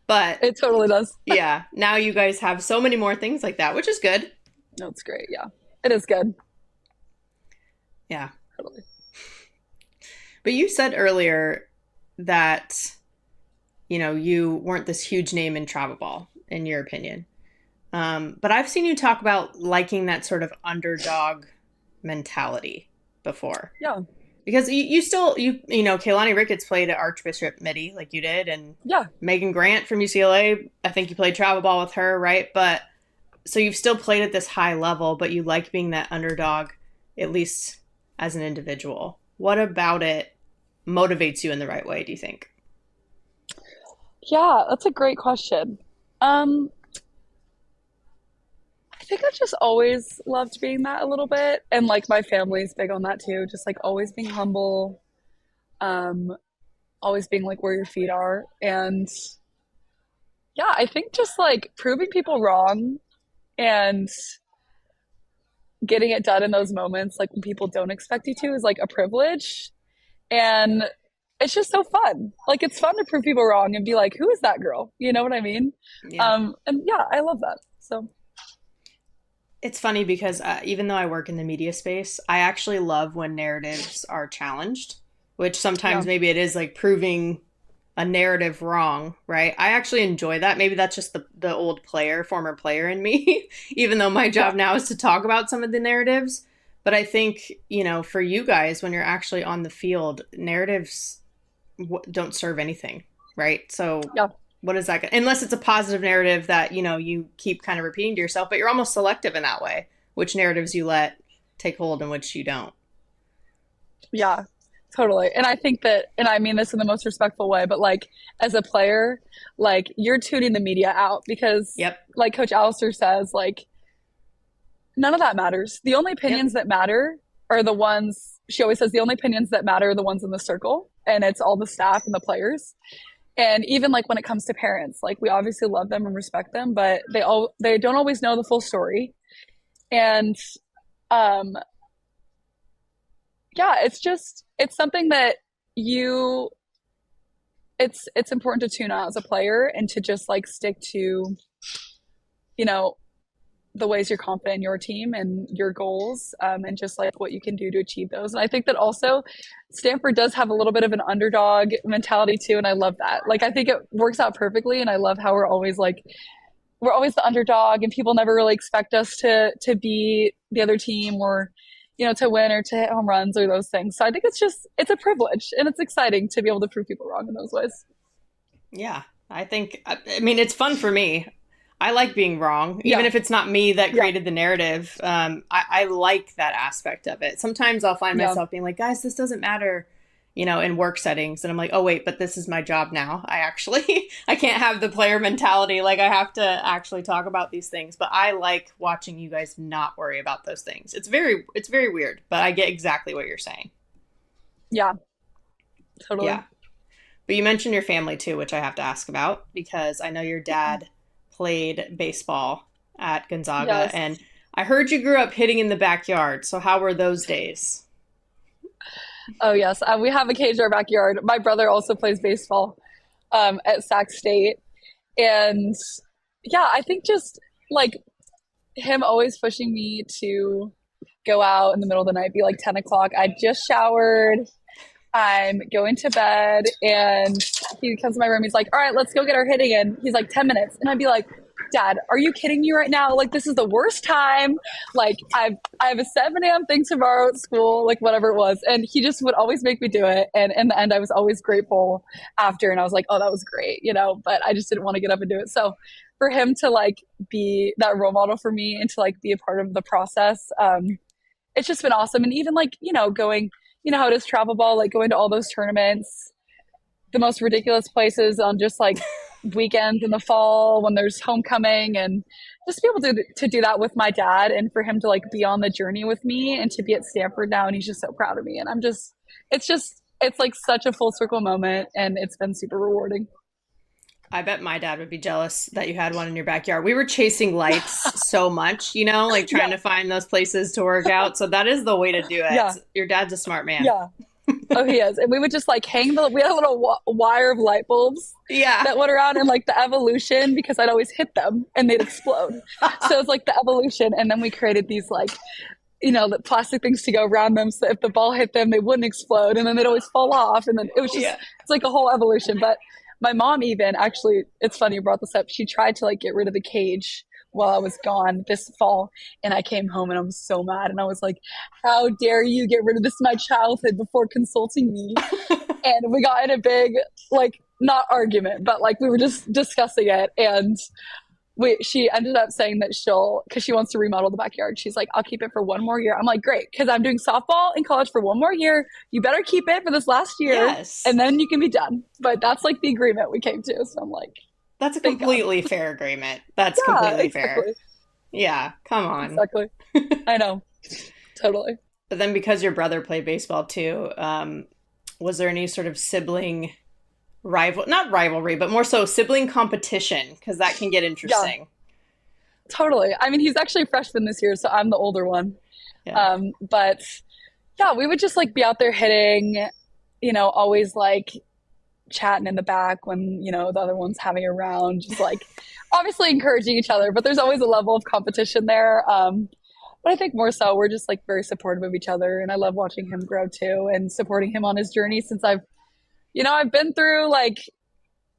But
It totally does.
yeah, now you guys have so many more things like that, which is good.
No, it's great. Yeah. It is good.
Yeah.
Totally.
But you said earlier that, you weren't this huge name in travel ball, in your opinion. But I've seen you talk about liking that sort of underdog mentality before.
Yeah.
Because Kaylani Ricketts played at Archbishop Midi like you did, and
Yeah.
Megan Grant from UCLA, I think you played travel ball with her, right? But so you've still played at this high level, but you like being that underdog, at least as an individual. What about it motivates you in the right way, do you think?
Yeah. That's a great question. I think I've just always loved being that a little bit. And like my family's big on that too. Just like always being humble, um, always being like where your feet are. And yeah, I think just like proving people wrong and getting it done in those moments, like when people don't expect you to, is like a privilege. And it's just so fun. Like it's fun to prove people wrong and be like, who is that girl? You know what I mean?
Yeah.
And yeah, I love that. So
It's funny because even though I work in the media space, I actually love when narratives are challenged, which sometimes
yeah,
maybe it is like proving a narrative wrong, right? I actually enjoy that. Maybe that's just the former player in me, even though my
yeah,
job now is to talk about some of the narratives. But I think, for you guys, when you're actually on the field, narratives don't serve anything, right? So
yeah.
what is that? Unless it's a positive narrative that, you keep kind of repeating to yourself, but you're almost selective in that way, which narratives you let take hold and which you don't.
Yeah, totally. And I think that, and I mean this in the most respectful way, but like as a player, like you're tuning the media out because,
Yep.
like Coach Alistair says, like none of that matters. The only
Yep.
opinions that matter are the ones, she always says, the only opinions that matter are the ones in the circle, and it's all the staff and the players. And even like when it comes to parents, like we obviously love them and respect them, but they don't always know the full story. And um yeah, it's something that you it's important to tune out as a player and to just like stick to, you know, the ways you're confident in your team and your goals, and just like what you can do to achieve those. And I think that also Stanford does have a little bit of an underdog mentality too, and I love that. Like I think it works out perfectly, and I love how we're always the underdog, and people never really expect us to be the other team, or to win or to hit home runs or those things. So I think it's a privilege and it's exciting to be able to prove people wrong in those ways.
Yeah. I mean, it's fun for me. I like being wrong, even
Yeah.
if it's not me that
Yeah.
created the narrative. I like that aspect of it. Sometimes I'll find
Yeah.
myself being like, guys, this doesn't matter, in work settings. And I'm like, oh, wait, but this is my job now. I can't have the player mentality. Like, I have to actually talk about these things. But I like watching you guys not worry about those things. It's very weird, but I get exactly what you're saying.
Yeah. Totally.
Yeah. But you mentioned your family too, which I have to ask about because I know your dad played baseball at Gonzaga,
Yes.
and I heard you grew up hitting in the backyard. So how were those days?
Oh yes. We have a cage in our backyard. My brother also plays baseball at Sac State. And yeah, I think just like him always pushing me to go out in the middle of the night, be like 10 o'clock. I just showered. I'm going to bed and he comes to my room. He's like, all right, let's go get our hitting in. He's like, 10 minutes. And I'd be like, Dad, are you kidding me right now? Like, this is the worst time. Like, I have a 7 a.m. thing tomorrow at school, like whatever it was. And he just would always make me do it. And in the end, I was always grateful after. And I was like, oh, that was great, but I just didn't want to get up and do it. So for him to like be that role model for me and to like be a part of the process, it's just been awesome. And even like, going, how it is travel ball, like going to all those tournaments, the most ridiculous places on just like weekends in the fall when there's homecoming, and just be able to do that with my dad and for him to like be on the journey with me and to be at Stanford now. And he's just so proud of me. And it's like such a full circle moment and it's been super rewarding.
I bet my dad would be jealous that you had one in your backyard. We were chasing lights so much, like trying
Yeah.
to find those places to work out. So that is the way to do it.
Yeah.
Your dad's a smart man.
Yeah. Oh, he is. And we would just like we had a little wire of light bulbs
Yeah.
that went around in like the evolution because I'd always hit them and they'd explode. So it's like the evolution. And then we created these like, the plastic things to go around them. So if the ball hit them, they wouldn't explode and then they'd always fall off. And then it was
Yeah.
it's like a whole evolution. But my mom even actually, it's funny you brought this up. She tried to like get rid of the cage while I was gone this fall. And I came home and I was so mad. And I was like, how dare you get rid of this my childhood before consulting me? And we got in a big, like, not argument, but like we were just discussing it. And she ended up saying that because she wants to remodel the backyard. She's like, I'll keep it for one more year. I'm like, great, because I'm doing softball in college for one more year. You better keep it for this last year.
Yes.
And then you can be done. But that's like the agreement we came to. So I'm like,
that's a completely fair agreement. That's
yeah,
completely
exactly.
fair. Yeah. Come on.
Exactly. I know. Totally.
But then because your brother played baseball too, was there any sort of sibling not rivalry, but more so sibling competition? Because that can get interesting.
Yeah, totally. I mean, he's actually a freshman this year, so I'm the older one.
Yeah.
But yeah, we would just like be out there hitting, always like chatting in the back when, the other one's having a round, just like obviously encouraging each other, but there's always a level of competition there. But I think more so we're just like very supportive of each other. And I love watching him grow too and supporting him on his journey since I've been through like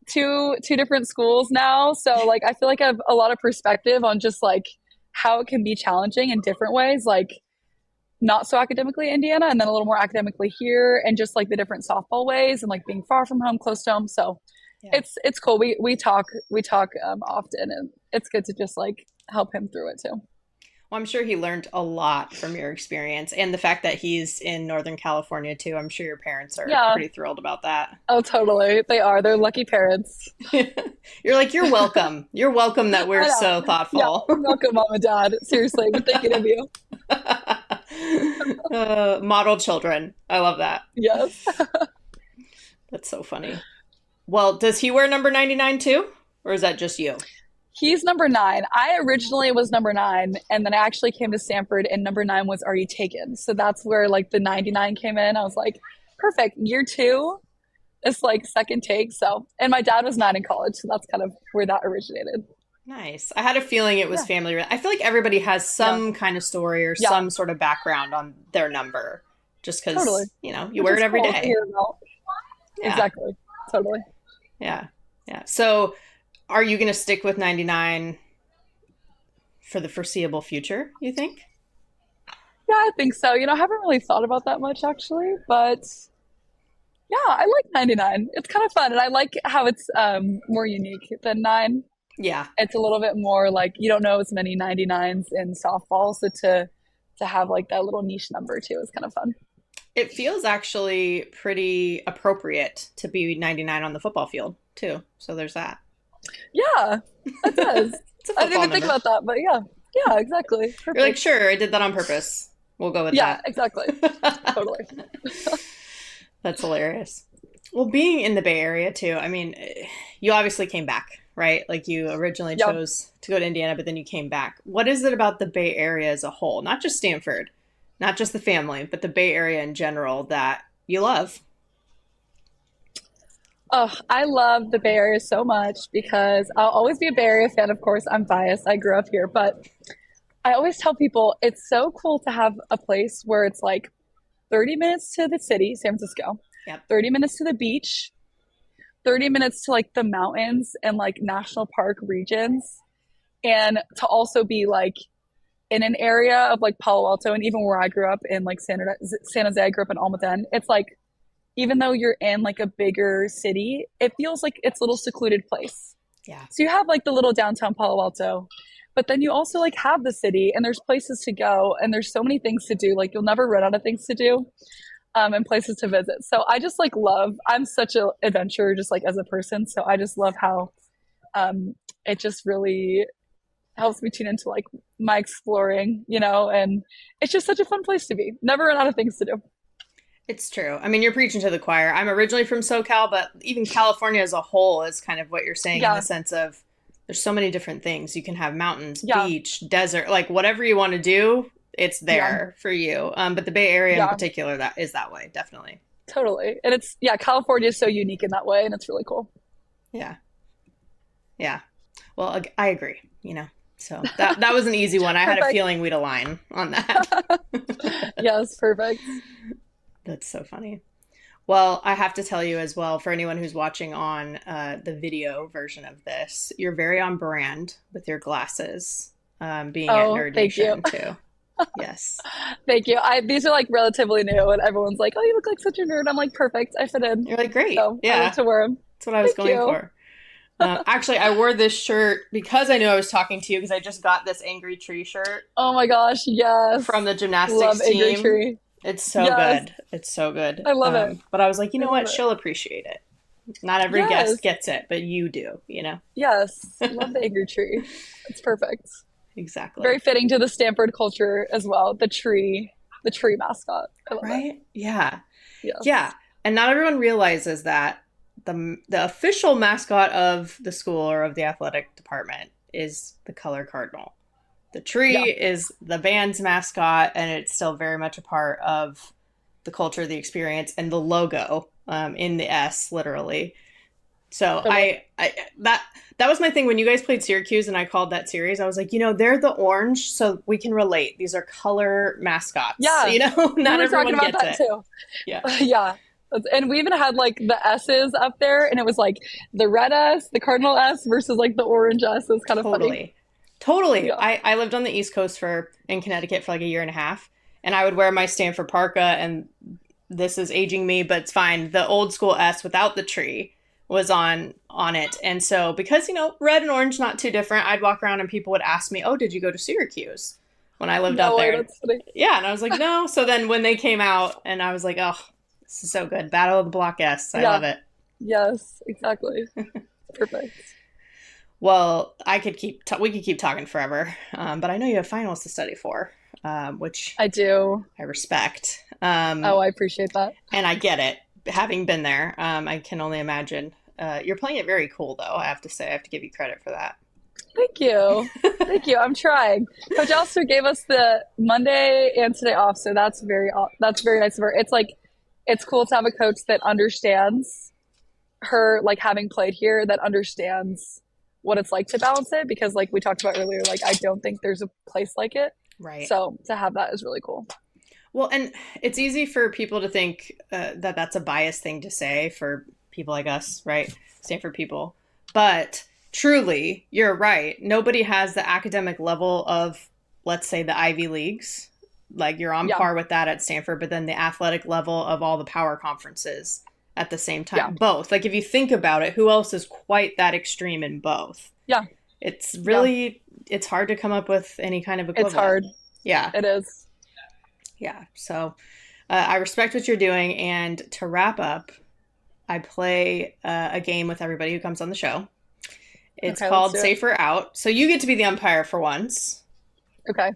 two different schools now. So like, I feel like I have a lot of perspective on just like how it can be challenging in different ways, like not so academically Indiana and then a little more academically here, and just like the different softball ways and like being far from home, close to home. So yeah, it's cool. We talk often, and it's good to just like help him through it too.
Well, I'm sure he learned a lot from your experience, and the fact that he's in Northern California too. I'm sure your parents are pretty thrilled about that.
Oh, totally. They are. They're lucky parents.
You're like, you're welcome. You're welcome that we're so thoughtful.
Yeah, you're welcome, Mom and Dad. Seriously, we're thinking of you.
Model children. I love that.
Yes.
That's so funny. Well, does he wear number 99 too? Or is that just you?
He's number 9. I originally was number 9, and then I actually came to Stanford, and number 9 was already taken. So that's where like the 99 came in. I was like, perfect. Year 2, it's like second take. So, and my dad was 9 in college, so that's kind of where that originated.
Nice. I had a feeling it was family. I feel like everybody has some kind of story or some sort of background on their number, just because you wear it every day.
Yeah. Exactly. Totally.
Yeah. So, are you going to stick with 99 for the foreseeable future, you think?
Yeah, I think so. I haven't really thought about that much actually, but yeah, I like 99. It's kind of fun, and I like how it's more unique than 9.
Yeah.
It's a little bit more like you don't know as many 99s in softball, so to have like that little niche number too is kind of fun.
It feels actually pretty appropriate to be 99 on the football field, too. So there's that.
Yeah, that does.
It's a
I didn't
football
even think
number.
about that, but yeah. Yeah, exactly.
You're like,
Perfect.
sure, I did that on purpose. We'll go with
Yeah,
that.
exactly. Totally.
That's hilarious. Well, being in the Bay Area too, I mean, you obviously came back, right? Like you originally
Yeah.
chose to go to Indiana, but then you came back. What is it about the Bay Area as a whole, not just Stanford, not just the family, but the Bay Area in general that you love?
Oh, I love the Bay Area so much because I'll always be a Bay Area fan. Of course, I'm biased. I grew up here, but I always tell people it's so cool to have a place where it's like 30 minutes to the city, San Francisco,
Yep.
30 minutes to the beach, 30 minutes to like the mountains and like national park regions, and to also be like in an area of like Palo Alto and even where I grew up in like San Jose, I grew up in Almaden. It's like even though you're in like a bigger city, it feels like it's a little secluded place.
Yeah.
So you have like the little downtown Palo Alto, but then you also like have the city and there's places to go and there's so many things to do. Like you'll never run out of things to do and places to visit. So I just like love, I'm such an adventurer just like as a person. So I just love how it just really helps me tune into like my exploring, and it's just such a fun place to be. Never run out of things to do.
It's true. I mean, you're preaching to the choir. I'm originally from SoCal, but even California as a whole is kind of what you're saying in the
Yeah.
sense of there's so many different things. You can have mountains,
Yeah.
beach, desert, like whatever you want to do, it's
Yeah.
there for you. But the Bay Area in
Yeah.
particular, that is that way, definitely.
Totally. And it's, yeah, California is so unique in that way and it's really cool.
Yeah, yeah. Well, I agree. So that was an easy one. I had a
Perfect.
feeling we'd align on that.
Yes, perfect.
That's so funny. Well, I have to tell you as well, for anyone who's watching on the video version of this, you're very on brand with your glasses, being at
Oh,
Nerd
thank you.
Nation too. Yes.
Thank you. These are like relatively new and everyone's like, oh, you look like such a nerd. I'm like, perfect. I fit in.
You're like, great.
So I love
Yeah,
to wear them.
that's what I was
Thank
going
you.
for. Actually, I wore this shirt because I knew I was talking to you because I just got this Angry Tree shirt
Oh my gosh.
from
Yes.
the
Love
gymnastics
Angry
team.
Tree.
It's so
Yes.
good. It's so good.
I love it.
But I was like, you
I
know
love
what?
it.
She'll appreciate it. Not every guest
Yes.
gets it, but you do.
Yes. Love the Angry Tree. It's perfect.
Exactly.
Very fitting to the Stanford culture as well. The tree mascot. I love it.
Right? Yeah. Yeah.
Yes.
And not everyone realizes that the official mascot of the school or of the athletic department is the color cardinal. The tree
Yeah.
is the band's mascot, and it's still very much a part of the culture, the experience, and the logo in the S, literally. So
Totally.
that was my thing when you guys played Syracuse and I called that series. I was like, they're the orange, so we can relate. These are color mascots.
Yeah. We
Not
were talking
everyone
about
gets
that
it.
too.
Yeah,
Yeah. And we even had like the S's up there, and it was like the red S, the cardinal S versus like the orange S. It was kind of funny.
totally, totally.
Yeah.
I lived on the East Coast in Connecticut for like a year and a half, and I would wear my Stanford parka, and this is aging me, but it's fine. The old school S without the tree was on it, and so because red and orange not too different, I'd walk around and people would ask me, "Oh, did you go to Syracuse?" When I lived out
No way,
there.
that's funny.
Yeah, and I was like, no. So then when they came out, and I was like, oh, this is so good. Battle of the Block S. I
Yeah.
love it.
Yes, exactly. Perfect.
Well, we could keep talking forever, but I know you have finals to study for, which
I do.
I respect,
Oh, I appreciate that.
and I get it. Having been there, I can only imagine. You're playing it very cool, though. I have to say, I have to give you credit for that.
Thank you. Thank you. I'm trying. Coach also gave us the Monday and today off, so that's very nice of her. It's like it's cool to have a coach that understands her, like having played here, that understands what it's like to balance it because like we talked about earlier, like I don't think there's a place like it.
Right.
So to have that is really cool.
Well, and it's easy for people to think that that's a biased thing to say for people like us, right? Stanford people. But truly, you're right. Nobody has the academic level of, let's say, the Ivy Leagues Like you're on
Yeah.
par with that at Stanford, but then the athletic level of all the power conferences at the same time.
Yeah.
Both. Like if you think about it, who else is quite that extreme in both?
Yeah.
It's really, it's hard to come up with any kind of equivalent.
It's hard.
Yeah.
It is.
Yeah. So I respect what you're doing. And to wrap up, I play a game with everybody who comes on the show. It's called Safe or Out. So you get to be the umpire for once.
Okay.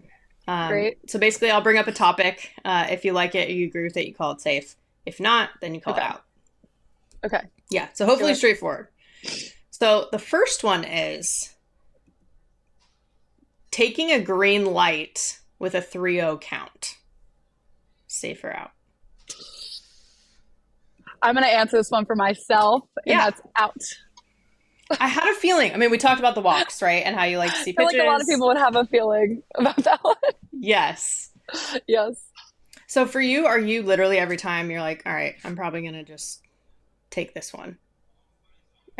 Great.
So basically, I'll bring up a topic. If you like it, or you agree with it, you call it safe. If not, then you call it out.
Okay.
Yeah. So hopefully straightforward. So the first one is taking a green light with a 3-0 count. Safe or out?
I'm going to answer this one for myself, and that's out.
I had a feeling. I mean, we talked about the walks, right? And how you like to see pitches.
I feel like a lot of people would have a feeling about that one.
Yes.
Yes.
So for you, are you literally every time you're like, all right, I'm probably going to just take this one?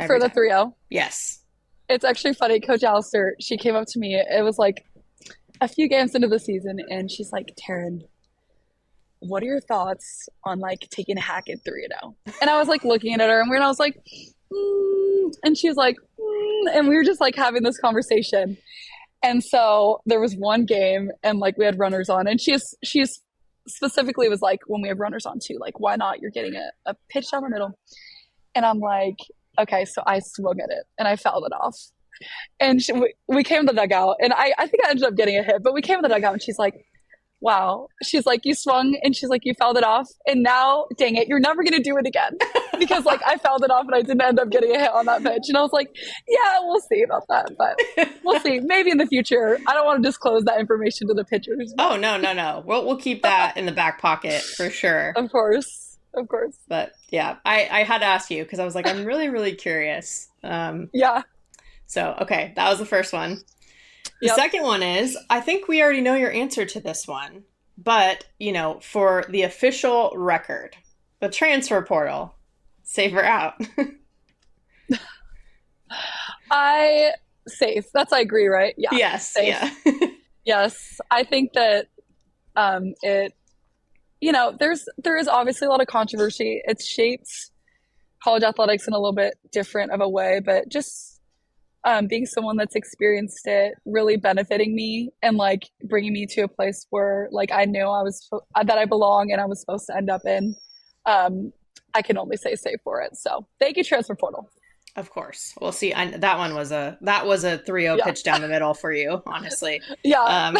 For the 3-0?
Yes.
It's actually funny. Coach Alistair, she came up to me. It was like a few games into the season, and she's like, Taryn, what are your thoughts on like taking a hack at 3-0? And I was like looking at her, and I was like, and she was like, and we were just like having this conversation. And so there was one game, and like we had runners on, and she's specifically was like, when we have runners on too, like, why not? You're getting a pitch down the middle. And I'm like, okay, so I swung at it and I fouled it off. And we came to the dugout, and I think I ended up getting a hit, but we came to the dugout, and she's like, wow. She's like, you swung, and she's like, you fouled it off, and now, dang it, you're never going to do it again. Because like I fouled it off and I didn't end up getting a hit on that pitch. And I was like, yeah, we'll see about that, but we'll see. Maybe in the future. I don't want to disclose that information to the pitchers.
Oh, no. We'll keep that in the back pocket for sure.
Of course.
But yeah, I had to ask you because I was like, I'm really, really curious.
Yeah.
So, okay, that was the first one. The second one is, I think we already know your answer to this one, but, you know, for the official record, the transfer portal, safe or out?
Safe. I agree, right? Yeah.
Yes.
Safe.
Yeah.
Yes. I think that it, you know, there is obviously a lot of controversy. It's shaped college athletics in a little bit different of a way, but just being someone that's experienced it, really benefiting me and like bringing me to a place where like I knew that I belong and I was supposed to end up in. I can only say safe for it. So thank you, transfer portal.
Of course. Well, see, that was a 3-0 pitch down the middle for you, honestly.
Yeah.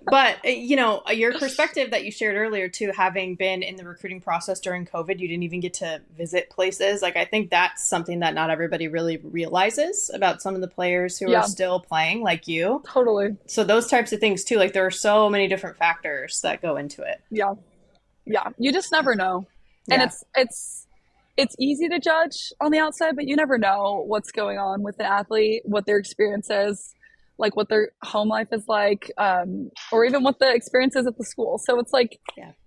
But, you know, your perspective that you shared earlier, too, having been in the recruiting process during COVID, you didn't even get to visit places. Like, I think that's something that not everybody really realizes about some of the players who are still playing like you.
Totally.
So those types of things, too, like there are so many different factors that go into it.
Yeah. Yeah. You just never know. And it's easy to judge on the outside, but you never know what's going on with an athlete, what their experience is, like what their home life is like, or even what the experience is at the school. So it's like,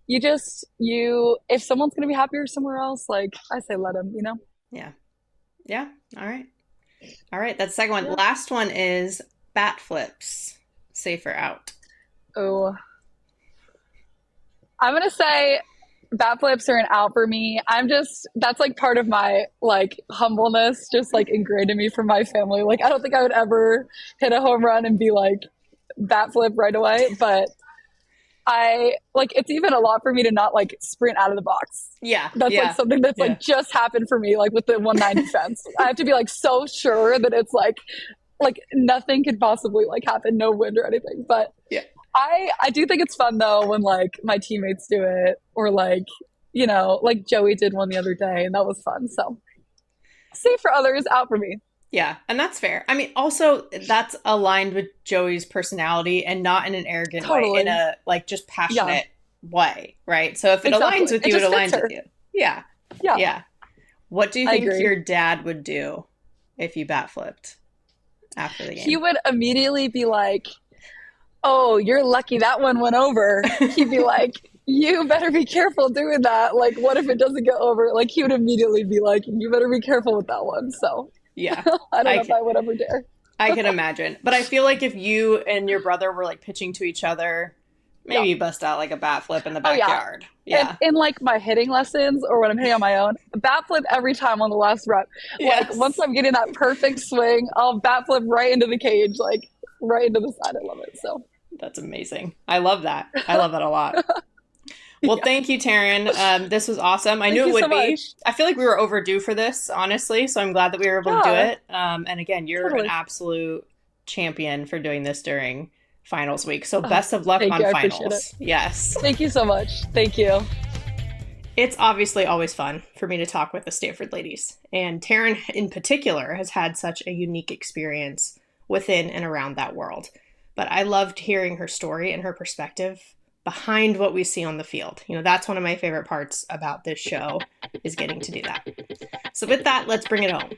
if someone's going to be happier somewhere else, like I say, let them, you know?
Yeah. Yeah. All right. That's the second one. Yeah. Last one is bat flips, safe or out?
Oh, I'm going to say bat flips are an out for me. That's like part of my like humbleness, just like ingrained in me from my family. Like I don't think I would ever hit a home run and be like bat flip right away, but it's even a lot for me to not like sprint out of the box.
Yeah.
That's like something that's like just happened for me, like with the 190 fence. I have to be like so sure that it's like nothing could possibly like happen, no wind or anything. But I do think it's fun though when like my teammates do it, or like, you know, like Joey did one the other day and that was fun. So safe for others, out for me.
Yeah. And that's fair. I mean, also that's aligned with Joey's personality and not in an arrogant way, in a like just passionate way. Right. So if it aligns with you, it aligns with you. Yeah. Yeah. Yeah. What do you think your dad would do if you bat flipped after the game?
He would immediately be like, oh, you're lucky that one went over. He'd be like, you better be careful doing that. Like, what if it doesn't go over? Like, he would immediately be like, you better be careful with that one. So,
yeah,
I don't know if I would ever dare.
I can imagine. But I feel like if you and your brother were like pitching to each other,
Yeah.
Maybe you bust out like a bat flip in the
Oh yeah.
backyard.
And
Yeah.
in like my hitting lessons or when I'm hitting on my own, bat flip every time on the last rep. Like once
Yes.
I'm getting that perfect swing, I'll bat flip right into the cage, like right into the side. I love it. So
That's amazing. I love that. I love that a lot. Well,
yeah.
thank you, Taryn. This was awesome. I knew
Thank
it
you so
would be.
much.
I feel like we were overdue for this, honestly. So I'm glad that we were able to do
Yeah,
it. And again, you're an
totally.
absolute champion for doing this during finals week. So
Oh,
best of luck
thank
on
you. I appreciate it.
finals. Yes.
Thank you so much. Thank you.
It's obviously always fun for me to talk with the Stanford ladies. And Taryn, in particular, has had such a unique experience within and around that world. But I loved hearing her story and her perspective behind what we see on the field. That's one of my favorite parts about this show is getting to do that. So with that, let's bring it home.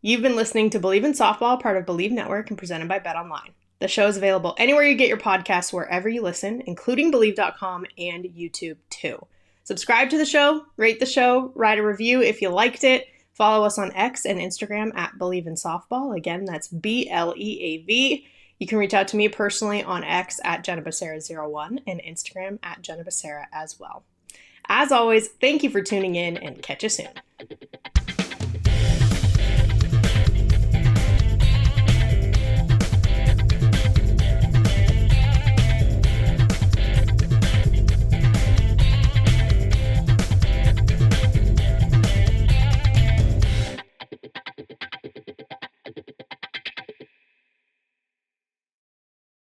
You've been listening to Bleav in Softball, part of Bleav Network and presented by Bet Online. The show is available anywhere you get your podcasts, wherever you listen, including Bleav.com and YouTube too. Subscribe to the show, rate the show, write a review if you liked it. Follow us on X and Instagram at Bleav in Softball. Again, that's BLEAV. You can reach out to me personally on X at Jenna Becerra01 and Instagram at Jenna Becerra as well. As always, thank you for tuning in and catch you soon.